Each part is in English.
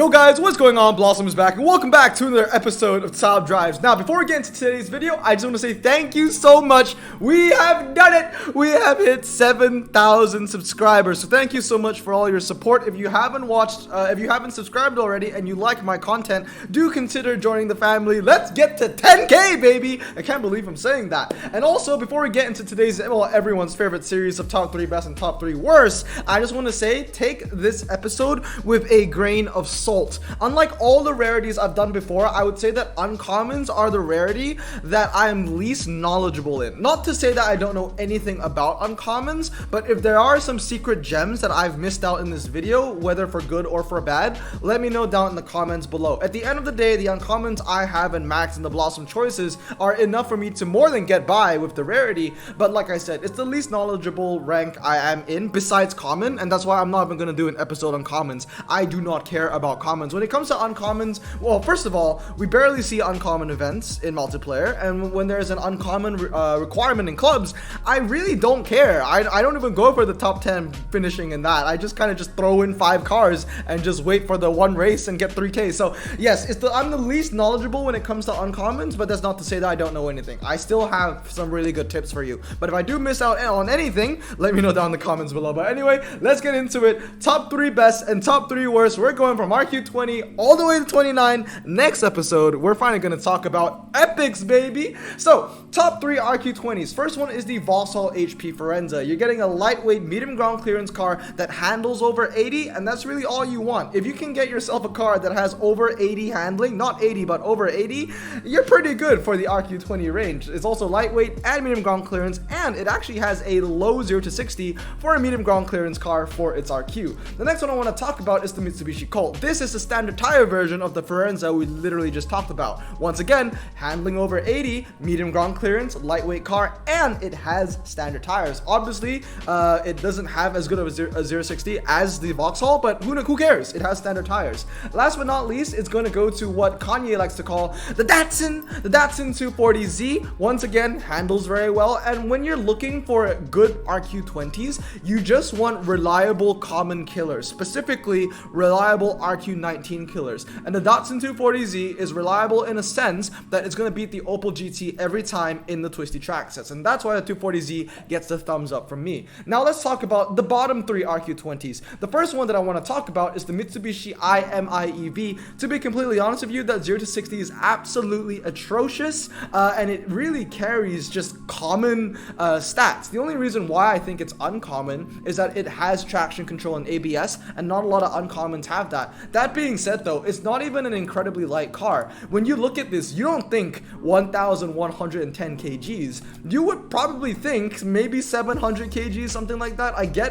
Yo guys, what's going on? Blossom is back and welcome back to another episode of Top Drives. Now, before we get into today's video, I just want to say thank you so much. We have done it. We have hit 7,000 subscribers. So thank you so much for all your support. If you haven't subscribed already and you like my content, do consider joining the family. Let's get to 10K, baby. I can't believe I'm saying that. And also, before we get into today's, everyone's favorite series of Top 3 Best and Top 3 Worst, I just want to say, take this episode with a grain of salt. Unlike all the rarities I've done before, I would say that uncommons are the rarity that I'm least knowledgeable in. Not to say that I don't know anything about uncommons, but if there are some secret gems that I've missed out in this video, whether for good or for bad, let me know down in the comments below. At the end of the day, the uncommons I have in Max and the Blossom choices are enough for me to more than get by with the rarity, but like I said, it's the least knowledgeable rank I am in besides common, and that's why I'm not even going to do an episode on commons. I do not care about commons. When it comes to uncommons, well, first of all, we barely see uncommon events in multiplayer, and when there's an uncommon requirement in clubs, I really don't care. I don't even go for the top 10 finishing in that. I just kind of just throw in 5 cars and just wait for the one race and get 3K. So yes, I'm the least knowledgeable when it comes to uncommons, but that's not to say that I don't know anything. I still have some really good tips for you, but if I do miss out on anything, let me know down in the comments below. But anyway, let's get into it. Top 3 best and top 3 worst. We're going from RQ20 all the way to 29. Next episode, we're finally going to talk about epics, baby. So, top 3 RQ20s. First one is the Vauxhall HP Forenza. You're getting a lightweight, medium ground clearance car that handles over 80, and that's really all you want. If you can get yourself a car that has over 80 handling, not 80, but over 80, you're pretty good for the RQ20 range. It's also lightweight and medium ground clearance, and it actually has a low 0 to 60 for a medium ground clearance car for its RQ. The next one I want to talk about is the Mitsubishi Colt. This is the standard tire version of the Forenza we literally just talked about. Once again, handling over 80, medium ground clearance, lightweight car, and it has standard tires. Obviously, it doesn't have as good of a 0-60 as the Vauxhall, but who cares? It has standard tires. Last but not least, it's going to go to what Kanye likes to call the Datsun 240Z. Once again, handles very well, and when you're looking for good RQ20s, you just want reliable common killers, specifically reliable RQ19 killers. And the Datsun 240Z is reliable in a sense that it's going to beat the Opel GT every time in the twisty track sets, and that's why the 240Z gets the thumbs up from me. Now let's talk about the bottom 3 RQ20s. The first one that I want to talk about is the Mitsubishi IMI-EV. To be completely honest with you, that 0 to 60 is absolutely atrocious, and it really carries just common stats. The only reason why I think it's uncommon is that it has traction control and ABS, and not a lot of uncommons have that. That being said though, it's not even an incredibly light car. When you look at this, you don't think 1,110 kgs. You would probably think maybe 700 kgs, something like that. I get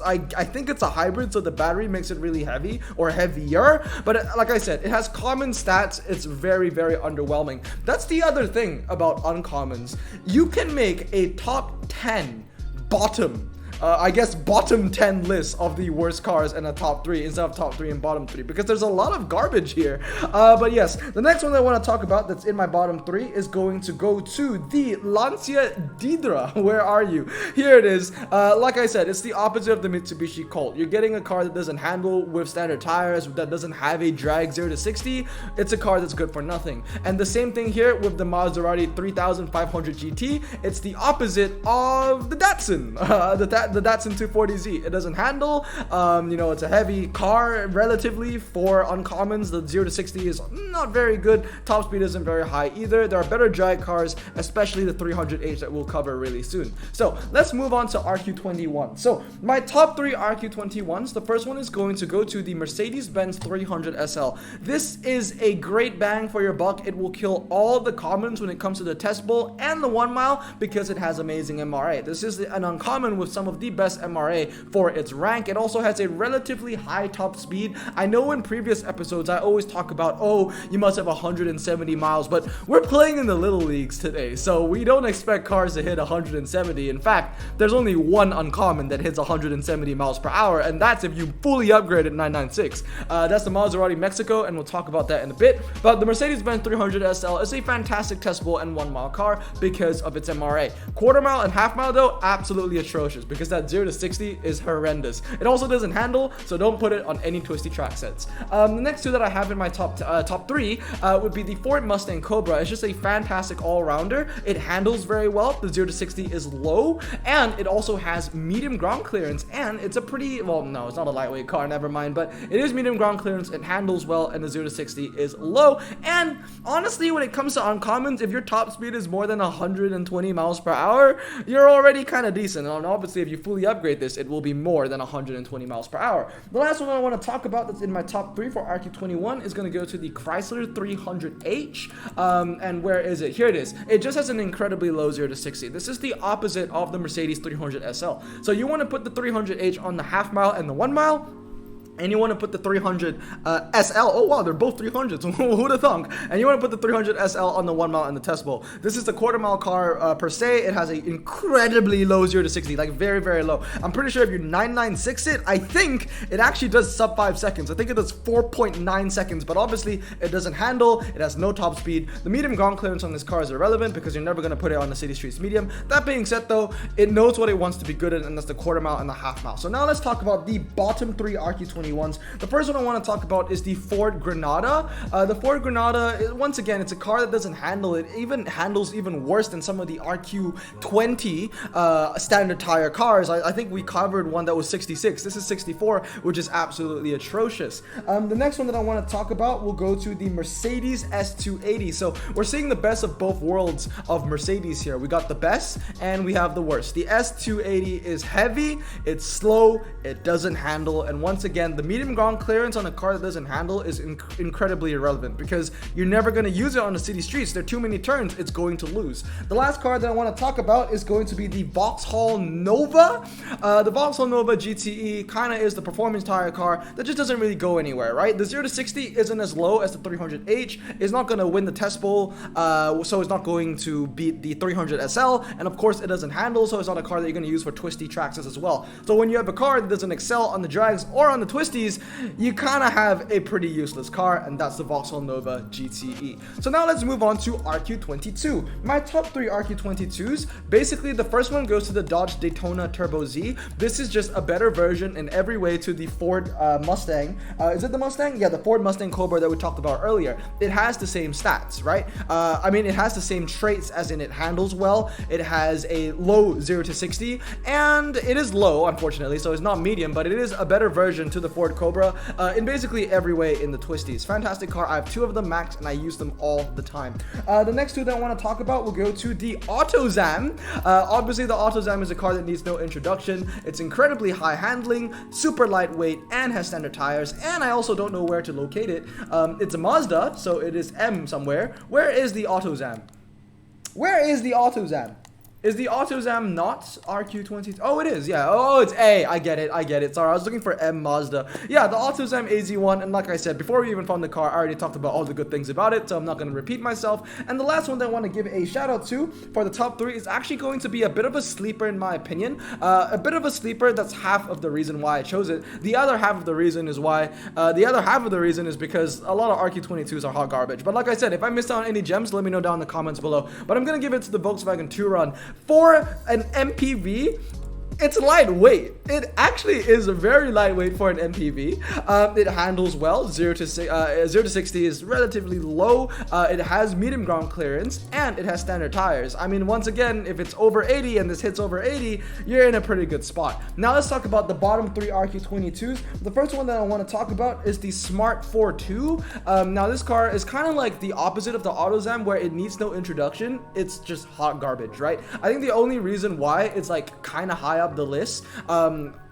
I think it's a hybrid, so the battery makes it really heavy or heavier, but like I said, it has common stats. It's very, very underwhelming. That's the other thing about uncommons. You can make a top 10 bottom bottom 10 list of the worst cars and a top 3 instead of top 3 and bottom 3, because there's a lot of garbage here. But yes, the next one that I want to talk about that's in my bottom 3 is going to go to the Lancia Didra. Where are you? Here it is. Like I said, it's the opposite of the Mitsubishi Colt. You're getting a car that doesn't handle with standard tires, that doesn't have a drag 0 to 60. It's a car that's good for nothing. And the same thing here with the Maserati 3500 GT. It's the opposite of the Datsun. The Datsun 240Z. It doesn't handle, it's a heavy car relatively for uncommons. The 0 to 60 is not very good. Top speed isn't very high either. There are better drag cars, especially the 300H that we'll cover really soon. So let's move on to RQ21. So my top 3 RQ21s, the first one is going to go to the Mercedes-Benz 300 SL. This is a great bang for your buck. It will kill all the commons when it comes to the test bowl and the 1 mile because it has amazing MRA. This is an uncommon with some of the best MRA for its rank. It also has a relatively high top speed. I know in previous episodes I always talk about, oh, you must have 170 miles, but we're playing in the little leagues today, so we don't expect cars to hit 170. In fact, there's only one uncommon that hits 170 miles per hour, and that's if you fully upgrade at 996. That's the Maserati Mexico, and we'll talk about that in a bit. But the Mercedes-Benz 300 SL is a fantastic testable and 1 mile car because of its MRA. Quarter mile and half mile though, absolutely atrocious, because because that 0 to 60 is horrendous. It also doesn't handle, so don't put it on any twisty track sets. The next two that I have in my top three would be the Ford Mustang Cobra. It's just a fantastic all-rounder. It handles very well. The 0 to 60 is low, and it also has medium ground clearance, and it's a pretty, well, no, it's not a lightweight car, never mind, but it is medium ground clearance. It handles well, and the 0 to 60 is low. And honestly, when it comes to uncommons, if your top speed is more than 120 miles per hour, you're already kind of decent. And obviously, if you fully upgrade this, it will be more than 120 miles per hour. The last one I want to talk about that's in my top three for RQ21 is going to go to the Chrysler 300H. And where is it? Here it is. It just has an incredibly low 0 to 60. This is the opposite of the Mercedes 300 SL. So you want to put the 300H on the half mile and the 1 mile, and you want to put the 300 SL. Oh wow, they're both 300s. Who'd have thunk? And you want to put the 300 SL on the 1 mile and the test bowl. This is the quarter mile car per se. It has an incredibly low 0 to 60, like very, very low. I'm pretty sure if you 996 it, I think it actually does sub 5 seconds. I think it does 4.9 seconds, but obviously it doesn't handle. It has no top speed. The medium ground clearance on this car is irrelevant because you're never going to put it on the city streets medium. That being said though, it knows what it wants to be good at, and that's the quarter mile and the half mile. So now let's talk about the bottom three RQ21. The first one I want to talk about is the Ford Granada. The Ford Granada, once again, it's a car that doesn't handle. It even handles even worse than some of the RQ20 standard tire cars. I think we covered one that was 66. This is 64, which is absolutely atrocious. The next one that I want to talk about will go to the Mercedes S280. So we're seeing the best of both worlds of Mercedes here. We got the best and we have the worst. The S280 is heavy, it's slow, it doesn't handle, and once again, the medium ground clearance on a car that doesn't handle is incredibly irrelevant because you're never going to use it on the city streets. There are too many turns, it's going to lose. The last car that I want to talk about is going to be the Vauxhall Nova. The Vauxhall Nova GTE kind of is the performance tire car that just doesn't really go anywhere, right? The 0 to 60 isn't as low as the 300H. It's not going to win the test bowl, so it's not going to beat the 300 SL, and of course it doesn't handle, so it's not a car that you're going to use for twisty tracks as well. So when you have a car that doesn't excel on the drags or on the twisties, you kind of have a pretty useless car, and that's the Vauxhall Nova GTE. So now let's move on to RQ22. My top three RQ22s, basically the first one goes to the Dodge Daytona Turbo Z. This is just a better version in every way to the Ford Mustang. Is it the Mustang? Yeah, the Ford Mustang Cobra that we talked about earlier. It has the same stats, right? I mean, it has the same traits, as in it handles well, it has a low 0 to 60, and it is low, unfortunately, so it's not medium, but it is a better version to the Ford Cobra in basically every way in the twisties. Fantastic car. I have two of them maxed and I use them all the time. The next two that I want to talk about will go to the AutoZam. Obviously the AutoZam is a car that needs no introduction. It's incredibly high handling, super lightweight, and has standard tires, and I also don't know where to locate it. It's a Mazda, so it is M somewhere. Where is the AutoZam? Where is the AutoZam? Is the AutoZam not RQ20? Oh, it is, yeah. Oh, it's A. I get it. Sorry, I was looking for M Mazda. Yeah, the AutoZam AZ1, and like I said, before we even found the car, I already talked about all the good things about it, so I'm not going to repeat myself. And the last one that I want to give a shout out to for the top three is actually going to be a bit of a sleeper in my opinion. A bit of a sleeper that's half of the reason why I chose it. The other half of the reason is because a lot of RQ22s are hot garbage. But like I said, if I missed out on any gems, let me know down in the comments below. But I'm going to give it to the Volkswagen Touran. For an MPV, it's lightweight. It actually is very lightweight for an MPV. It handles well. 0 to 60 is relatively low. It has medium ground clearance, and it has standard tires. I mean, once again, if it's over 80 and this hits over 80, you're in a pretty good spot. Now let's talk about the bottom three RQ22s. The first one that I want to talk about is the Smart 42. Now this car is kind of like the opposite of the AutoZam, where it needs no introduction. It's just hot garbage, right? I think the only reason why it's like kind of high up the list,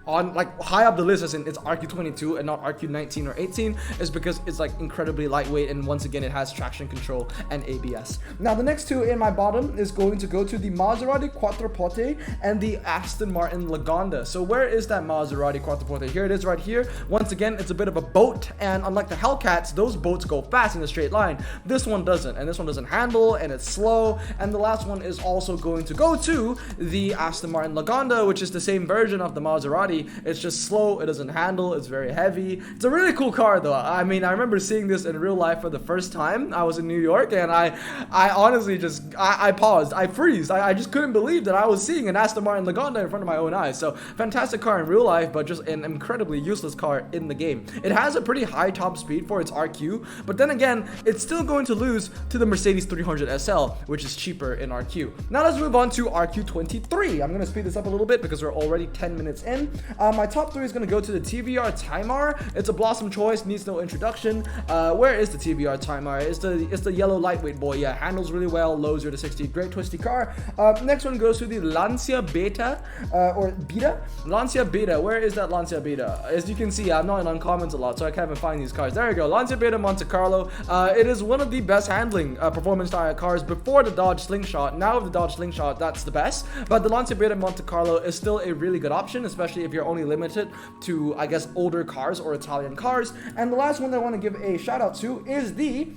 on like high up the list as in it's RQ22 and not RQ19 or 18, is because it's like incredibly lightweight, and once again it has traction control and ABS. Now the next two in my bottom is going to go to the Maserati Quattroporte and the Aston Martin Lagonda. So where is that Maserati Quattroporte? Here it is right here. Once again, it's a bit of a boat, and unlike the Hellcats, those boats go fast in a straight line. This one doesn't, and this one doesn't handle, and it's slow. And the last one is also going to go to the Aston Martin Lagonda, which is the same version of the Maserati, body. It's just slow. It doesn't handle. It's very heavy. It's a really cool car though. I mean, I remember seeing this in real life for the first time. I was in New York, and I honestly just I paused. I freeze. I just couldn't believe that I was seeing an Aston Martin Lagonda in front of my own eyes. So fantastic car in real life, but just an incredibly useless car in the game. It has a pretty high top speed for its RQ, but then again, it's still going to lose to the Mercedes 300 SL, which is cheaper in RQ. Now let's move on to RQ23. I'm going to speed this up a little bit because we're already 10 minutes in. My top 3 is going to go to the TVR Timar. It's a Blossom choice, needs no introduction. Where is the TVR Timar? It's the yellow lightweight boy. Yeah, handles really well, low 0 to 60, great twisty car. Next one goes to the Lancia Beta, or Beta? Lancia Beta. Where is that Lancia Beta? As you can see, I'm not in uncommons a lot, so I can't even find these cars. There you go, Lancia Beta Monte Carlo. It is one of the best handling performance tire cars before the Dodge Slingshot. Now with the Dodge Slingshot, that's the best, but the Lancia Beta Monte Carlo is still a really good option, especially if you're only limited to, I guess, older cars or Italian cars. And the last one that I want to give a shout out to is the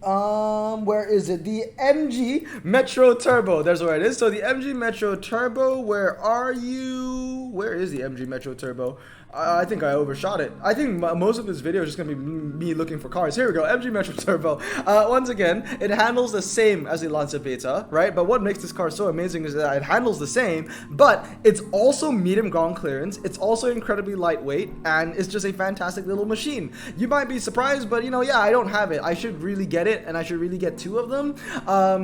where is it? The MG Metro Turbo. There's where it is. So the MG Metro Turbo, where are you? Where is the MG Metro Turbo? I think I overshot it. I think most of this video is just going to be me looking for cars. Here we go, MG Metro Turbo. Once again, it handles the same as the Lancia Beta, right? But what makes this car so amazing is that it handles the same, but it's also medium ground clearance. It's also incredibly lightweight, and it's just a fantastic little machine. You might be surprised, but yeah, I don't have it. I should really get it, and I should really get 2 of them.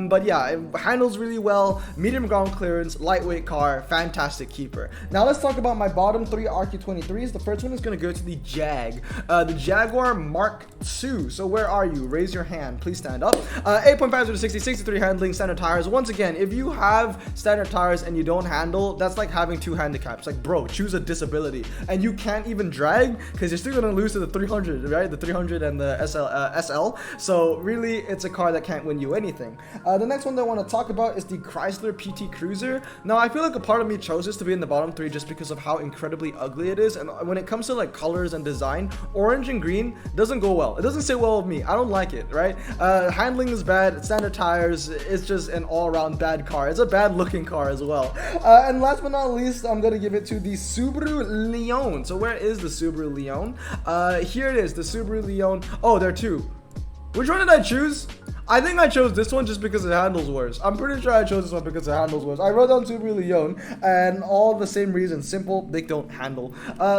But yeah, it handles really well. Medium ground clearance, lightweight car, fantastic keeper. Now let's talk about my bottom 3 RQ23s. The first one is going to go to the the Jaguar Mark II. So where are you? Raise your hand. Please stand up. 8.5 to 60, 63 handling, standard tires. Once again, if you have standard tires and you don't handle, that's like having 2 handicaps. Like, bro, choose a disability. And you can't even drag because you're still going to lose to the 300, right? The 300 and the SL. So really, it's a car that can't win you anything. The next one that I want to talk about is the Chrysler PT Cruiser. Now, I feel like a part of me chose this to be in the bottom 3 just because of how incredibly ugly it is. And when it comes to like colors and design, orange and green doesn't go well. It doesn't sit well with me. I don't like it, right? Handling is bad. Standard tires. It's just an all-around bad car. It's a bad looking car as well. And last but not least, I'm gonna give it to the Subaru Leon. So where is the Subaru Leon? Here it is, the Subaru Leon. Oh, there are 2. Which one did I choose? I think I chose this one just because it handles worse. I'm pretty sure I chose this one because it handles worse. I wrote down Subaru Leon, and all the same reasons. Simple, they don't handle.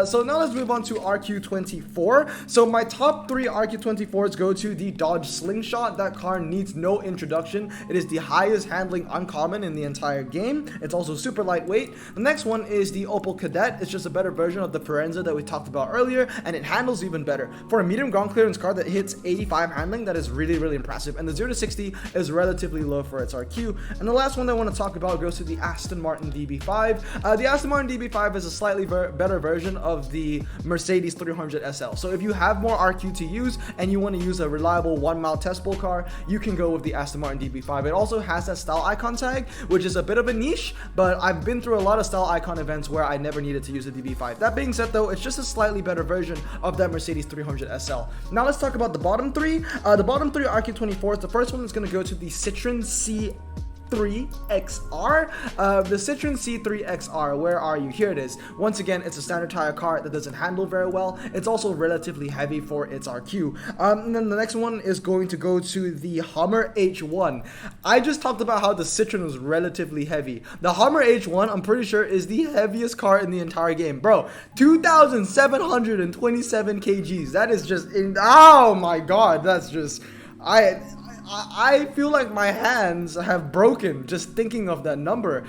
So now let's move on to RQ24. So my top 3 RQ24s go to the Dodge Slingshot. That car needs no introduction. It is the highest handling uncommon in the entire game. It's also super lightweight. The next one is the Opel Kadett. It's just a better version of the Forenza that we talked about earlier, and it handles even better. For a medium ground clearance car that hits 85 handling, that is really, really impressive. And the 0 to 60 is relatively low for its RQ. And the last one that I want to talk about goes to the Aston Martin DB5. The Aston Martin DB5 is a slightly better version of the Mercedes 300 SL. So if you have more RQ to use and you want to use a reliable 1-mile test bull car, you can go with the Aston Martin DB5. It also has that style icon tag, which is a bit of a niche, but I've been through a lot of style icon events where I never needed to use the DB5. That being said though, it's just a slightly better version of that Mercedes 300 SL. Now let's talk about the bottom 3. The bottom 3 RQ24s. The first one is going to go to the Citroen C3XR. The Citroen C3XR, where are you? Here it is. Once again, it's a standard tire car that doesn't handle very well. It's also relatively heavy for its RQ. And then the next one is going to go to the Hummer H1. I just talked about how the Citroen was relatively heavy. The Hummer H1, I'm pretty sure, is the heaviest car in the entire game. Bro, 2,727 kgs. That is just, oh my god, that's just, I feel like my hands have broken just thinking of that number.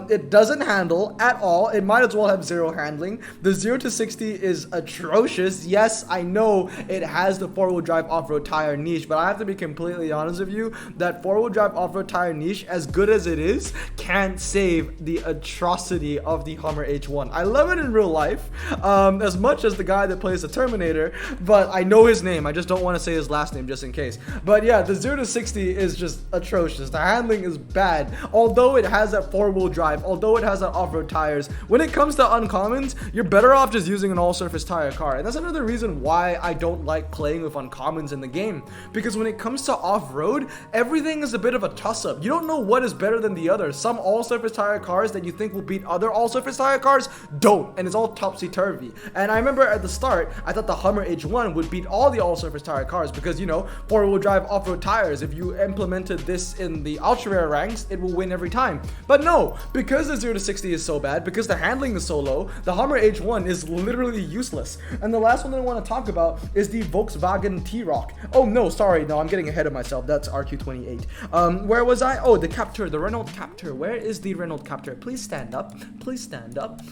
It doesn't handle at all. It might as well have 0 handling. The 0 to 60 is atrocious. Yes, I know it has the 4-wheel drive off-road tire niche, but I have to be completely honest with you, that 4-wheel drive off-road tire niche, as good as it is, can't save the atrocity of the Hummer H1. I love it in real life, as much as the guy that plays the Terminator, but I know his name. I just don't want to say his last name just in case. But yeah, the 0 to 0-60 is just atrocious. The handling is bad. Although it has that four-wheel drive, although it has that off-road tires, when it comes to uncommons, you're better off just using an all-surface tire car. And that's another reason why I don't like playing with uncommons in the game. Because when it comes to off-road, everything is a bit of a toss-up. You don't know what is better than the other. Some all-surface tire cars that you think will beat other all-surface tire cars don't. And it's all topsy-turvy. And I remember at the start, I thought the Hummer H1 would beat all the all-surface tire cars because, you know, four-wheel drive off-road tires. If you implemented this in the ultra rare ranks, it will win every time. But no, because the 0-60 is so bad, because the handling is so low, the Hummer H1 is literally useless. And the last one that I want to talk about is the Volkswagen T-Roc. Oh no, sorry, no, I'm getting ahead of myself. That's RQ28. Where was I? Oh, the Captur, the Renault Captur. Where is the Renault Captur? Please stand up. Please stand up.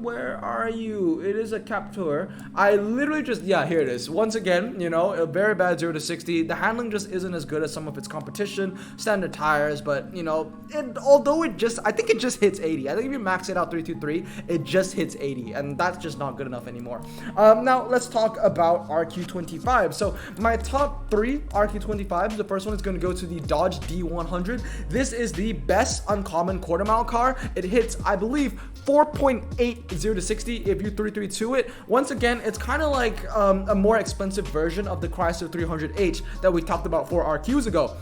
Where are you? It is a Captur. I literally just, yeah, here it is. Once again, you know, a very bad 0-60. The handling just isn't as good as some of its competition. Standard tires, but, you know, although it just, I think it just hits 80. I think if you max it out 323, it just hits 80, and that's just not good enough anymore. Now, let's talk about RQ25. So, my top 3 RQ25s, the first one is going to go to the Dodge D100. This is the best uncommon quarter mile car. It hits, I believe, 4.8 0-60 if you 332 it. Once again, it's kind of like a more expensive version of the Chrysler 300H that we talked about 4 RQs ago.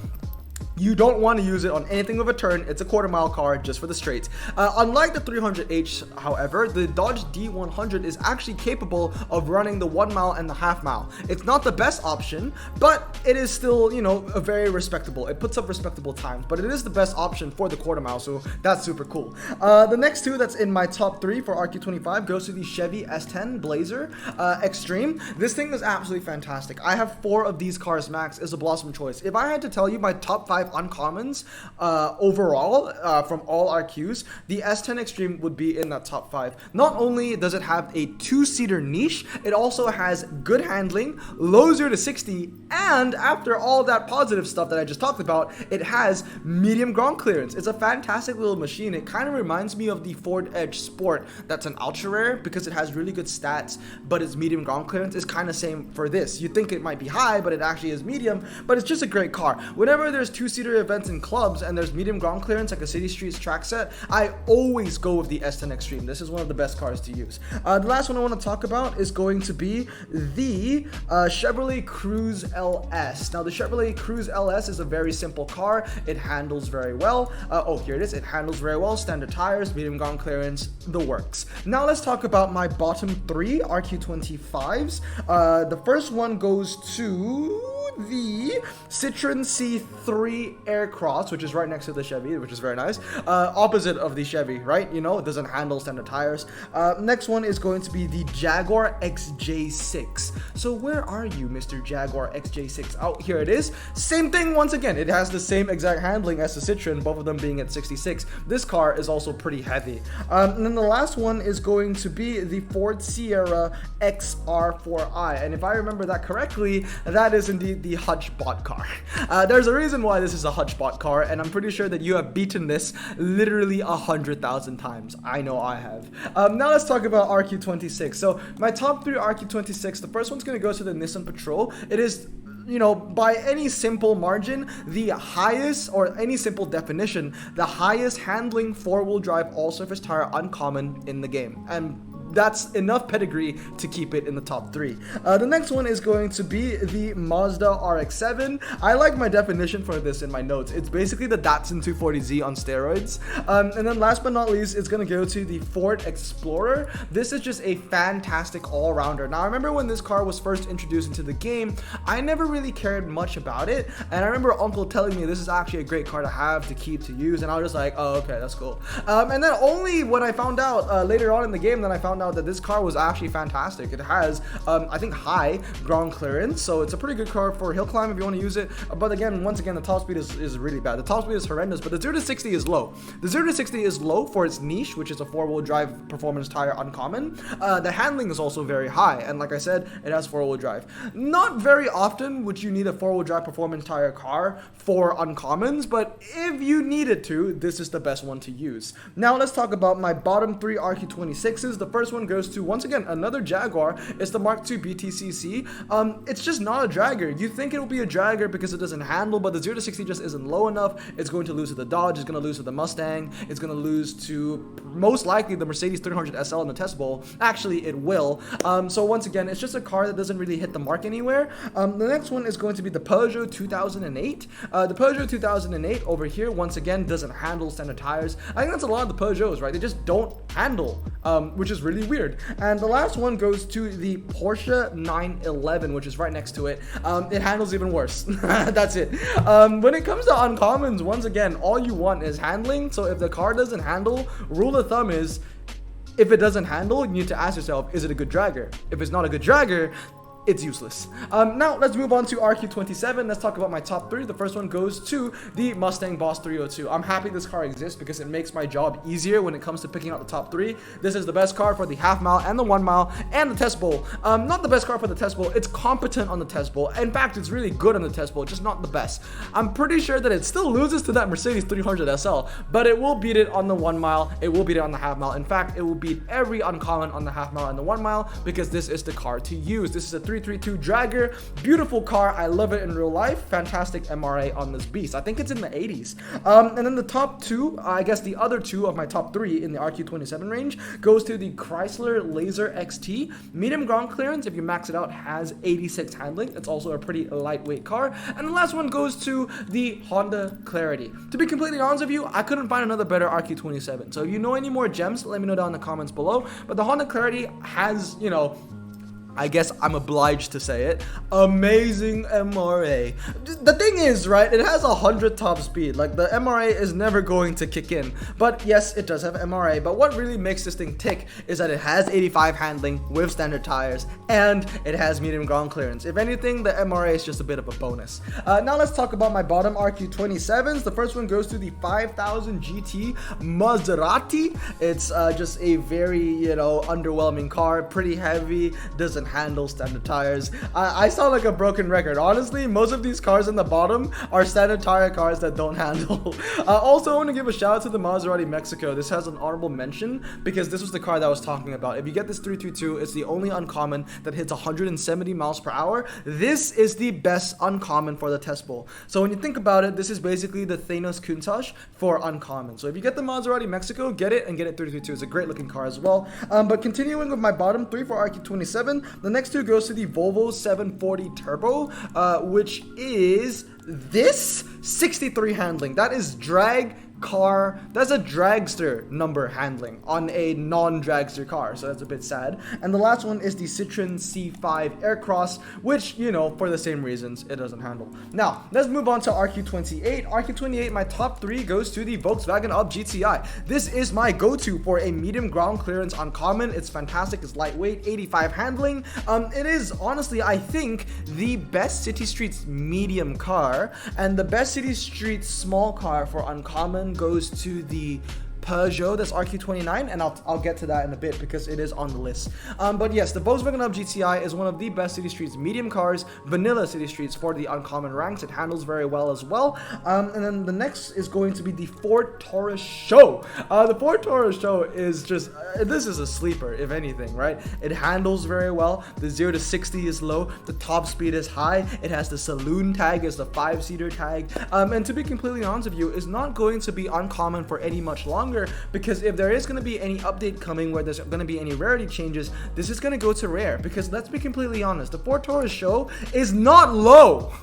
You don't want to use it on anything with a turn. It's a quarter mile car just for the straights. Unlike the 300H, however, the Dodge D100 is actually capable of running the 1 mile and the half mile. It's not the best option, but it is still, you know, very respectable. It puts up respectable times, but it is the best option for the quarter mile, so that's super cool. The next two that's in my top 3 for RQ25 goes to the Chevy S10 Blazer Extreme. This thing is absolutely fantastic. I have 4 of these cars max as a Blossom choice. If I had to tell you my top 5 uncommons overall from all RQs, the S10 Extreme would be in that top 5. Not only does it have a 2-seater niche, it also has good handling, low 0-60, and after all that positive stuff that I just talked about, it has medium ground clearance. It's a fantastic little machine. It kind of reminds me of the Ford Edge Sport that's an ultra rare because it has really good stats, but its medium ground clearance is kind of same for this. You think it might be high, but it actually is medium, but it's just a great car. Whenever there's 2-seater events in clubs and there's medium ground clearance like a City Streets track set, I always go with the S10 Extreme. This is one of the best cars to use. The last one I want to talk about is going to be the Chevrolet Cruze LS. Now the Chevrolet Cruze LS is a very simple car. It handles very well. Oh, here it is. It handles very well. Standard tires, medium ground clearance, the works. Now let's talk about my bottom 3 RQ25s. The first one goes to the Citroen C3 Aircross, which is right next to the Chevy, which is very nice. Opposite of the Chevy, right? You know, it doesn't handle standard tires. Next one is going to be the Jaguar XJ6. So where are you, Mr. Jaguar XJ6? Oh, here it is. Same thing once again. It has the same exact handling as the Citroen, both of them being at 66. This car is also pretty heavy. And then the last one is going to be the Ford Sierra XR4i. And if I remember that correctly, that is indeed the Hutchbot car. There's a reason why this is a Hutchbot car, and I'm pretty sure that you have beaten this literally 100,000 times. I know I have. Now let's talk about RQ26. So my top 3 RQ26, the first one's going to go to the Nissan Patrol. It is, you know, by any simple margin, the highest, or any simple definition, the highest handling 4-wheel drive all-surface tire uncommon in the game. And that's enough pedigree to keep it in the top 3. The next one is going to be the Mazda RX-7. I like my definition for this in my notes. It's basically the Datsun 240Z on steroids. And then last but not least, it's going to go to the Ford Explorer. This is just a fantastic all-rounder. Now, I remember when this car was first introduced into the game, I never really cared much about it. And I remember Uncle telling me this is actually a great car to have, to keep, to use. And I was just like, oh, okay, that's cool. And then only when I found out later on in the game, then I found out that this car was actually fantastic. It has, I think, high ground clearance, so it's a pretty good car for hill climb if you want to use it. But again, once again, the top speed is really bad. The top speed is horrendous, but the 0-60 is low. The 0-60 is low for its niche, which is a 4-wheel drive performance tire uncommon. The handling is also very high, and like I said, it has 4-wheel drive. Not very often would you need a 4-wheel drive performance tire car for uncommons, but if you needed to, this is the best one to use. Now let's talk about my bottom 3 RQ26s. The first first one goes to, once again, another Jaguar. It's the Mark II BTCC. It's just not a dragger. You think it will be a dragger because it doesn't handle, but the 0 to 60 just isn't low enough. It's going to lose to the Dodge. It's going to lose to the Mustang. It's going to lose to, most likely, the Mercedes 300 SL in the Test Bowl. Actually, it will. So once again, it's just a car that doesn't really hit the mark anywhere. The next one is going to be the Peugeot 2008. The Peugeot 2008 over here, once again, doesn't handle standard tires. I think that's a lot of the Peugeots, right? They just don't handle, which is really weird. And the last one goes to the Porsche 911, which is right next to it. It handles even worse. That's it. When it comes to uncommons, once again, all you want is handling. So if the car doesn't handle, rule of thumb is, if it doesn't handle, you need to ask yourself, is it a good dragger? If it's not a good dragger, it's useless. Now let's move on to RQ27. Let's talk about my top 3. The first one goes to the Mustang Boss 302. I'm happy this car exists because it makes my job easier when it comes to picking out the top 3. This is the best car for the half mile and the 1 mile and the Test Bowl. Not the best car for the Test Bowl. It's competent on the Test Bowl. In fact, it's really good on the Test Bowl, just not the best. I'm pretty sure that it still loses to that Mercedes 300 SL, but it will beat it on the 1 mile. It will beat it on the half mile. In fact, it will beat every uncommon on the half mile and the 1 mile because this is the car to use. This is a 332 dragger, beautiful car. I love it in real life. Fantastic MRA on this beast. I think it's in the 80s. And then the top 2, I guess the other 2 of my top 3 in the RQ27 range goes to the Chrysler Laser XT. Medium ground clearance, if you max it out, has 86 handling. It's also a pretty lightweight car. And the last one goes to the Honda Clarity. To be completely honest with you, I couldn't find another better RQ27. So if you know any more gems, let me know down in the comments below. But the Honda Clarity has, you know, I guess I'm obliged to say it, amazing MRA. The thing is, right, it has 100 top speed. Like, the MRA is never going to kick in. But yes, it does have MRA. But what really makes this thing tick is that it has 85 handling with standard tires, and it has medium ground clearance. If anything, the MRA is just a bit of a bonus. Now let's talk about my bottom RQ27s. The first one goes to the 5000 GT Maserati. It's just a very, you know, underwhelming car. Pretty heavy, doesn't handle standard tires. I sound like a broken record. Honestly, most of these cars in the bottom are standard tire cars that don't handle. Also, I want to give a shout out to the Maserati Mexico. This has an honorable mention because this was the car that I was talking about. If you get this 322, it's the only uncommon that hits 170 miles per hour. This is the best uncommon for the Test Bowl. So when you think about it, this is basically the Thanos Countach for uncommon. So if you get the Maserati Mexico, get it and get it 322. It's a great looking car as well. But continuing with my bottom 3 for RQ27, the next 2 goes to the Volvo 740 Turbo, which is this 63 handling. That is drag car. That's a dragster number handling on a non-dragster car, so that's a bit sad. And the last one is the Citroen C5 Aircross, which, you know, for the same reasons, it doesn't handle. Now let's move on to RQ28. RQ28, my top 3 goes to the Volkswagen Up GTI. This is my go-to for a medium ground clearance uncommon. It's fantastic. It's lightweight, 85 handling. It is honestly, I think, the best city streets medium car, and the best city streets small car for uncommon goes to the Peugeot, that's RQ29, and I'll get to that in a bit because it is on the list. But yes, the Volkswagen Up GTI is one of the best city streets medium cars, vanilla city streets for the uncommon ranks. It handles very well as well. And then the next is going to be the Ford Taurus Show. The Ford Taurus Show is just, this is a sleeper, if anything, right? It handles very well. The 0 to 60 is low. The top speed is high. It has the saloon tag, it's the 5-seater tag. And to be completely honest with you, it's not going to be uncommon for any much longer, because if there is going to be any update coming where there's going to be any rarity changes, this is going to go to rare. Because let's be completely honest, the Ford Taurus Show is not low.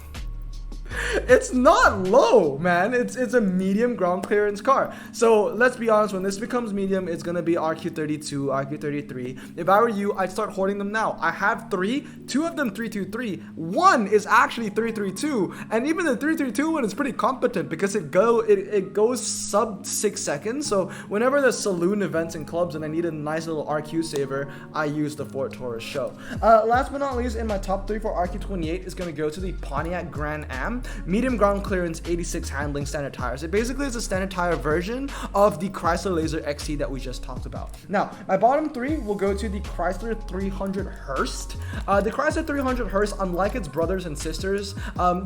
It's not low, man. It's a medium ground clearance car. So let's be honest, when this becomes medium, it's gonna be RQ32, RQ33. If I were you, I'd start hoarding them now. I have 3, 2 of them 323, 1 is actually 332, and even the 332 one is pretty competent because it goes sub 6 seconds. So whenever there's saloon events and clubs and I need a nice little RQ saver, I use the Ford Taurus Show. Last but not least, in my top 3 for RQ28 is gonna go to the Pontiac Grand Am. medium ground clearance, 86 handling standard tires. It basically is a standard tire version of the Chrysler Laser XC that we just talked about. Now, my bottom three will go to the Chrysler 300 Hurst. The Chrysler 300 Hurst, unlike its brothers and sisters,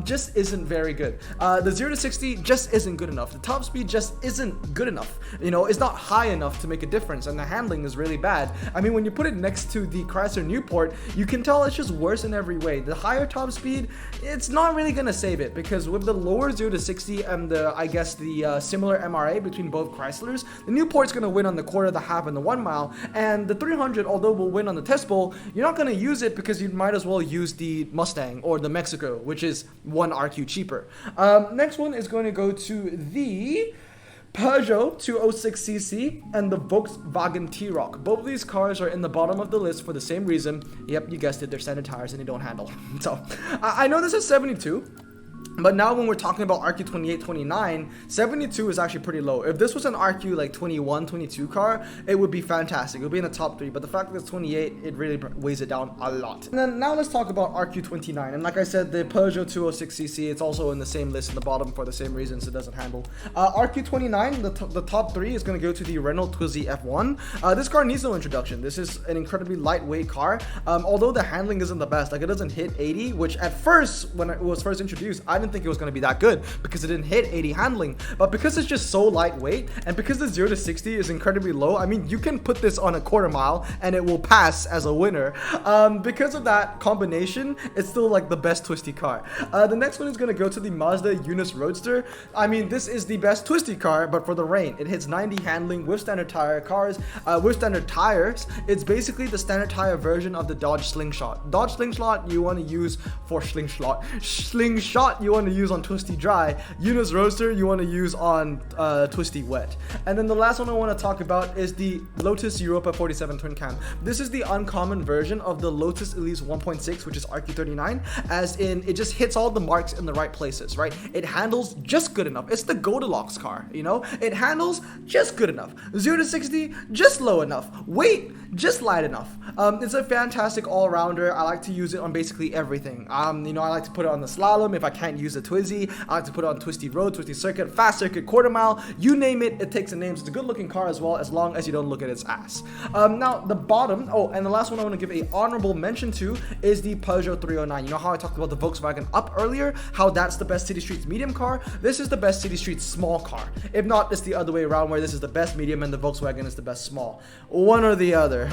just isn't very good. The 0 to 60 just isn't good enough. The top speed just isn't good enough. You know, it's not high enough to make a difference, and the handling is really bad. I mean, when you put it next to the Chrysler Newport, you can tell it's just worse in every way. The higher top speed, it's not really gonna save it, because with the lower 0 to 60 and the, I guess, the similar MRA between both Chryslers, the Newport's gonna win on the quarter, the half, and the 1 mile, and the 300, although will win on the test bowl, you're not gonna use it because you might as well use the Mustang or the Mexico, which is 1 RQ cheaper. Next one is going to go to the Peugeot 206cc and the Volkswagen T-Roc. Both of these cars are in the bottom of the list for the same reason. Yep, you guessed it, they're standard tires and they don't handle. So, I know this is 72. But now when we're talking about RQ 28, 29, 72 is actually pretty low. If this was an RQ like 21, 22 car, it would be fantastic. It would be in the top 3. But the fact that it's 28, it really weighs it down a lot. And then now let's talk about RQ 29. And like I said, the Peugeot 206cc, it's also in the same list in the bottom for the same reasons it doesn't handle. RQ 29, the top 3 is going to go to the Renault Twizy F1. This car needs no introduction. This is an incredibly lightweight car. Although the handling isn't the best, like it doesn't hit 80, which at first, when it was first introduced, I didn't think it was going to be that good because it didn't hit 80 handling. But because it's just so lightweight and because the 0 to 60 is incredibly low, I mean, you can put this on a quarter mile and it will pass as a winner. Because of that combination, it's still like the best twisty car. The next one is going to go to the Mazda Yunus Roadster. I mean, this is the best twisty car, but for the rain. It hits 90 handling with standard with standard tires. It's basically the standard tire version of the Dodge Slingshot. Dodge Slingshot you want to use for Slingshot you want to use on twisty dry. Yunus Roadster you want to use on twisty wet. And then the last one I want to talk about is the Lotus Europa 47 twin cam. This is the uncommon version of the Lotus Elise 1.6, which is RQ39, as in it just hits all the marks in the right places, right? It handles just good enough. It's the Goldilocks car, you know? It handles just good enough. 0 to 60 just low enough. Weight just light enough. It's a fantastic all-rounder. I like to use it on basically everything. You know, I like to put it on the slalom if I can't use the Twizy. I like to put it on twisty road, twisty circuit, fast circuit, quarter mile, you name it, it takes a name. So it's a good looking car as well, as long as you don't look at its ass. Now the bottom, and the last one I want to give a honorable mention to is the Peugeot 309. You know how I talked about the Volkswagen Up earlier, how that's the best city streets medium car? This is the best city streets small car. If not, it's the other way around, where this is the best medium and the Volkswagen is the best small. One or the other.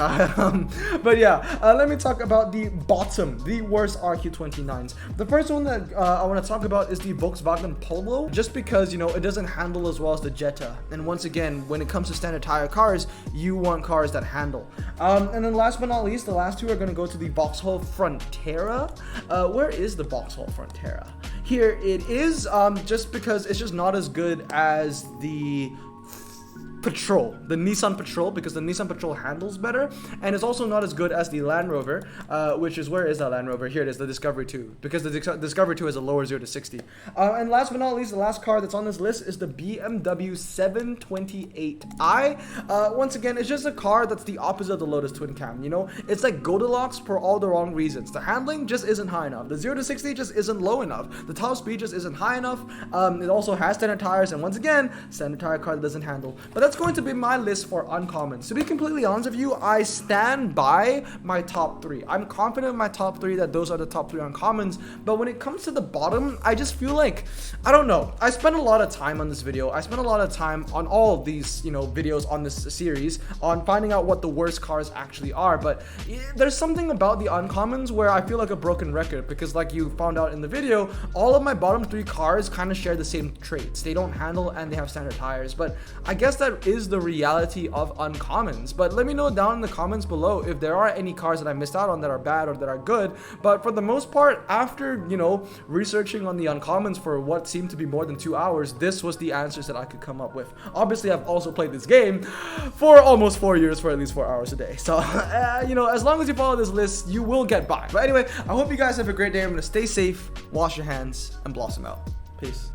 But yeah, let me talk about the bottom, the worst RQ29s. The first one that I want to talk about is the Volkswagen Polo, just because, you know, it doesn't handle as well as the Jetta. And once again, when it comes to standard tire cars, you want cars that handle. And then last but not least, the last two are going to go to the Vauxhall Frontera. Where is the Vauxhall Frontera? Here it is, just because it's just not as good as the Patrol, the Nissan Patrol, because the Nissan Patrol handles better, and it's also not as good as the Land Rover, which is, where is that Land Rover? Here it is, the Discovery 2, because the Discovery 2 has a lower 0 to 60. And last but not least, the last car that's on this list is the BMW 728i. Once again, it's just a car that's the opposite of the Lotus Twin Cam, you know? It's like Goldilocks for all the wrong reasons. The handling just isn't high enough. The 0 to 60 just isn't low enough. The top speed just isn't high enough. It also has standard tires, and once again, standard tire car that doesn't handle. But that's going to be my list for uncommons. To be completely honest with you, I stand by my top 3. I'm confident in my top 3 that those are the top 3 uncommons, but when it comes to the bottom, I just feel like, I don't know. I spent a lot of time on this video. I spent a lot of time on all of these, you know, videos on this series on finding out what the worst cars actually are, but there's something about the uncommons where I feel like a broken record, because like you found out in the video, all of my bottom 3 cars kind of share the same traits. They don't handle and they have standard tires, but I guess that is the reality of uncommons. But let me know down in the comments below if there are any cars that I missed out on that are bad or that are good. But for the most part, after, you know, researching on the uncommons for what seemed to be more than 2 hours, this was the answers that I could come up with. Obviously, I've also played this game for almost 4 years for at least 4 hours a day. So, you know, as long as you follow this list, you will get by. But anyway, I hope you guys have a great day. I'm going to stay safe, wash your hands, and blossom out. Peace.